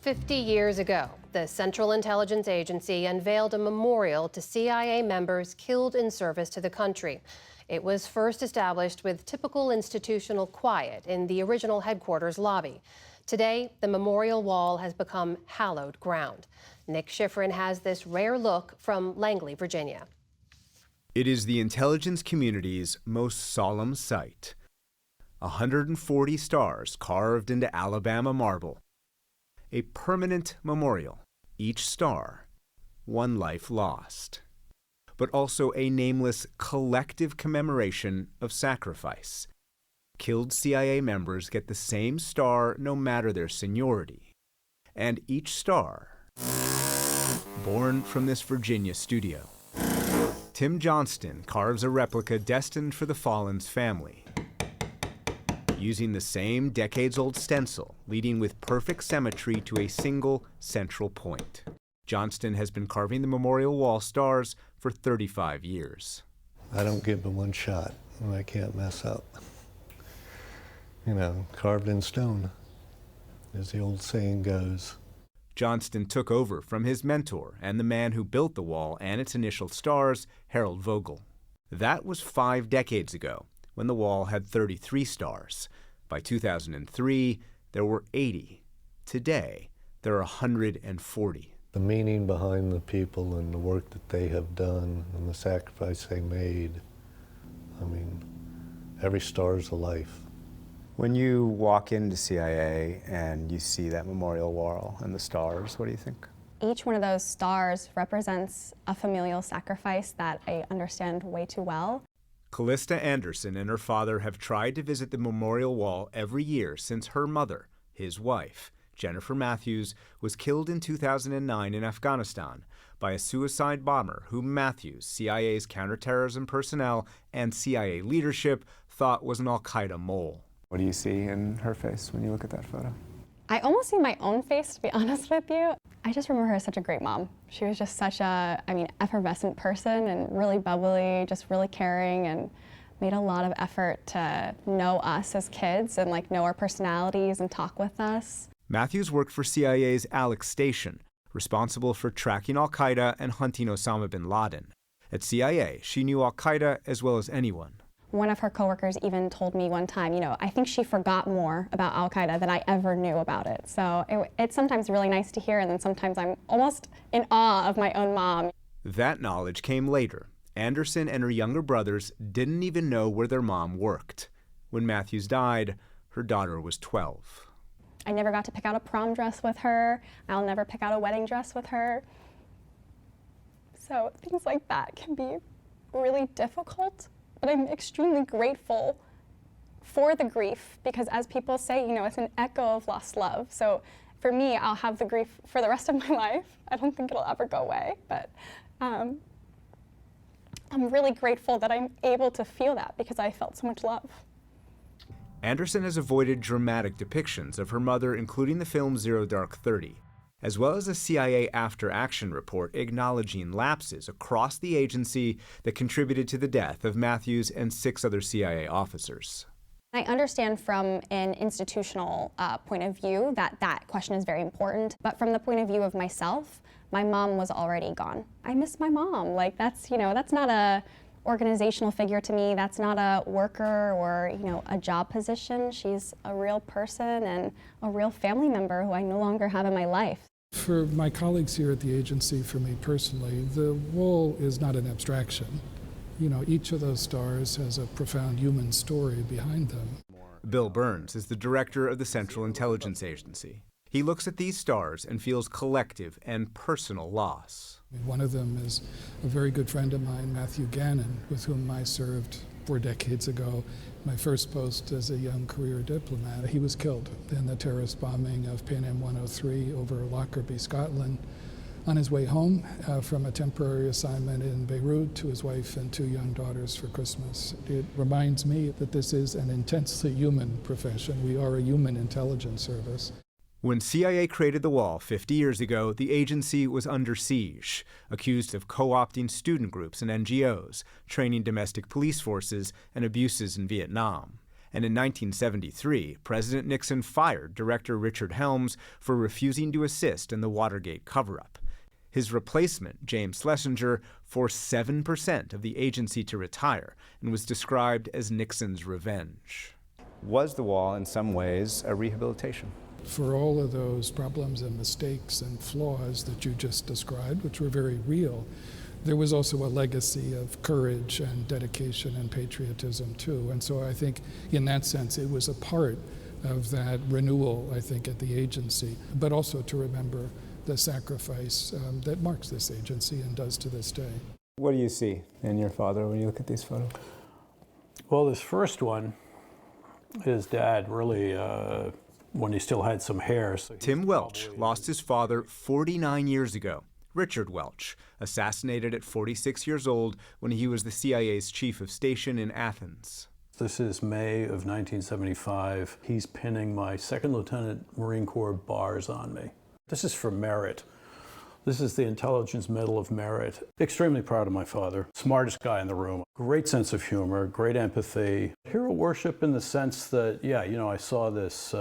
50 years ago, the Central Intelligence Agency unveiled a memorial to CIA members killed in service to the country. It was first established with typical institutional quiet in the original headquarters lobby. Today, the memorial wall has become hallowed ground. Nick Schifrin has this rare look from Langley, Virginia. It is the intelligence community's most solemn sight. 140 stars carved into Alabama marble. A permanent memorial, each star, one life lost. But also a nameless collective commemoration of sacrifice. Killed CIA members get the same star no matter their seniority. And each star, born from this Virginia studio. Tim Johnston carves a replica destined for the fallen's family. Using the same decades-old stencil, leading with perfect symmetry to a single central point. Johnston has been carving the memorial wall stars for 35 years. I don't give them one shot, and I can't mess up. You know, carved in stone, as the old saying goes. Johnston took over from his mentor and the man who built the wall and its initial stars, Harold Vogel. That was 5 decades ago, when the wall had 33 stars. By 2003, there were 80. Today, there are 140. The meaning behind the people and the work that they have done and the sacrifice they made, I mean, every star is a life. When you walk into CIA and you see that memorial wall and the stars, what do you think? Each one of those stars represents a familial sacrifice that I understand way too well. Callista Anderson and her father have tried to visit the memorial wall every year since her mother, his wife, Jennifer Matthews, was killed in 2009 in Afghanistan by a suicide bomber whom Matthews, CIA's counterterrorism personnel, and CIA leadership thought was an al-Qaeda mole. What do you see in her face when you look at that photo? I almost see my own face, to be honest with you. I just remember her as such a great mom. She was just such a, effervescent person and really bubbly, just really caring, and made a lot of effort to know us as kids and know our personalities and talk with us. Matthews worked for CIA's Alex Station, responsible for tracking al-Qaeda and hunting Osama bin Laden. At CIA, she knew al-Qaeda as well as anyone. One of her coworkers even told me one time, I think she forgot more about al-Qaeda than I ever knew about it. So it's sometimes really nice to hear, and then sometimes I'm almost in awe of my own mom. That knowledge came later. Anderson and her younger brothers didn't even know where their mom worked. When Matthews died, her daughter was 12. I never got to pick out a prom dress with her. I'll never pick out a wedding dress with her. So things like that can be really difficult. But I'm extremely grateful for the grief because, as people say, it's an echo of lost love. So for me, I'll have the grief for the rest of my life. I don't think it'll ever go away, but I'm really grateful that I'm able to feel that because I felt so much love. Anderson has avoided dramatic depictions of her mother, including the film Zero Dark 30. As well as a CIA after-action report acknowledging lapses across the agency that contributed to the death of Matthews and 6 other CIA officers. I understand from an institutional point of view that question is very important, but from the point of view of myself, my mom was already gone. I miss my mom. That's not a organizational figure to me. That's not a worker or, a job position. She's a real person and a real family member who I no longer have in my life. For my colleagues here at the agency, for me personally, the wall is not an abstraction. Each of those stars has a profound human story behind them. Bill Burns is the director of the Central Intelligence Agency. He looks at these stars and feels collective and personal loss. One of them is a very good friend of mine, Matthew Gannon, with whom I served 4 decades ago, my first post as a young career diplomat. He was killed in the terrorist bombing of Pan Am 103 over Lockerbie, Scotland, on his way home from a temporary assignment in Beirut to his wife and 2 young daughters for Christmas. It reminds me that this is an intensely human profession. We are a human intelligence service. When CIA created the wall 50 years ago, the agency was under siege, accused of co-opting student groups and NGOs, training domestic police forces, and abuses in Vietnam. And in 1973, President Nixon fired Director Richard Helms for refusing to assist in the Watergate cover-up. His replacement, James Schlesinger, forced 7% of the agency to retire and was described as Nixon's revenge. Was the wall in some ways a rehabilitation? For all of those problems and mistakes and flaws that you just described, which were very real, there was also a legacy of courage and dedication and patriotism too. And so I think in that sense it was a part of that renewal, I think, at the agency, but also to remember the sacrifice that marks this agency and does to this day. What do you see in your father when you look at these photos? Well, this first one, his dad really, when he still had some hair. So Tim Welch lost his father 49 years ago. Richard Welch, assassinated at 46 years old when he was the CIA's chief of station in Athens. This is May of 1975. He's pinning my second lieutenant Marine Corps bars on me. This is for merit. This is the Intelligence Medal of Merit. Extremely proud of my father. Smartest guy in the room. Great sense of humor, great empathy. Hero worship in the sense that, yeah, you know, I saw this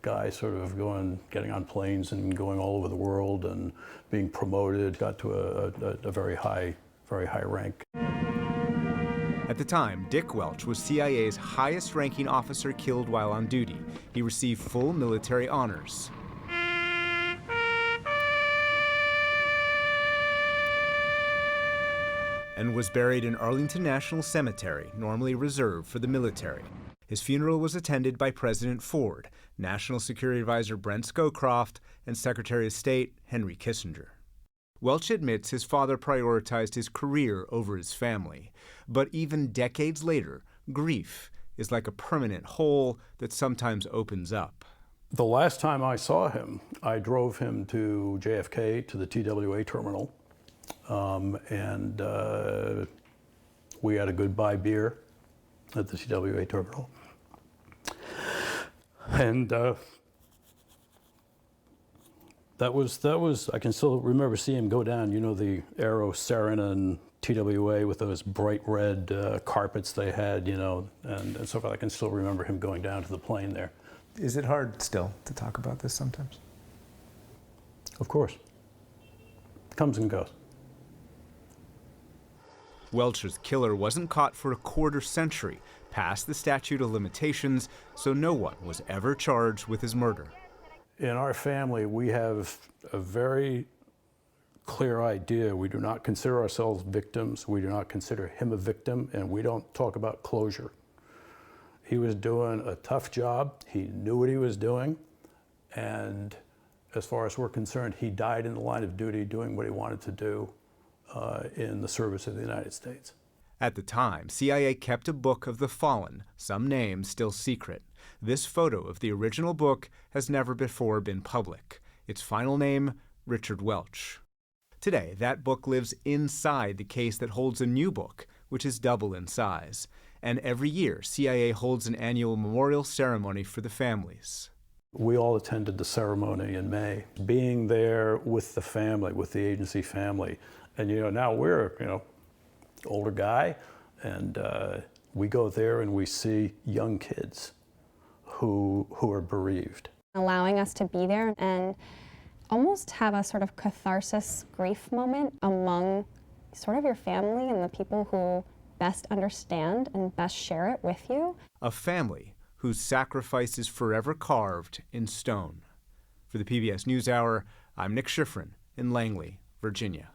guy sort of getting on planes and going all over the world and being promoted, got to a very high rank. At the time, Dick Welch was CIA's highest-ranking officer killed while on duty. He received full military honors. And was buried in Arlington National Cemetery, normally reserved for the military. His funeral was attended by President Ford, National Security Advisor Brent Scowcroft, and Secretary of State Henry Kissinger. Welch admits his father prioritized his career over his family, but even decades later, grief is like a permanent hole that sometimes opens up. The last time I saw him, I drove him to JFK, to the TWA terminal, and we had a goodbye beer at the TWA terminal. And that was, I can still remember seeing him go down, you know, the Aero Sarin and TWA with those bright red carpets they had, you know, and so forth. I can still remember him going down to the plane there. Is it hard still to talk about this sometimes? Of course. Comes and goes. Welch's killer wasn't caught for a quarter century, past the statute of limitations, so no one was ever charged with his murder. In our family, we have a very clear idea. We do not consider ourselves victims. We do not consider him a victim, and we don't talk about closure. He was doing a tough job. He knew what he was doing, and as far as we're concerned, he died in the line of duty doing what he wanted to do in the service of the United States. At the time, CIA kept a book of the fallen, some names still secret. This photo of the original book has never before been public. Its final name, Richard Welch. Today, that book lives inside the case that holds a new book, which is double in size. And every year, CIA holds an annual memorial ceremony for the families. We all attended the ceremony in May. Being there with the family, with the agency family, and you know, now we're, you know, older guy, and we go there and we see young kids who are bereaved. Allowing us to be there and almost have a sort of catharsis grief moment among sort of your family and the people who best understand and best share it with you. A family whose sacrifice is forever carved in stone. For the PBS NewsHour, I'm Nick Schifrin in Langley, Virginia.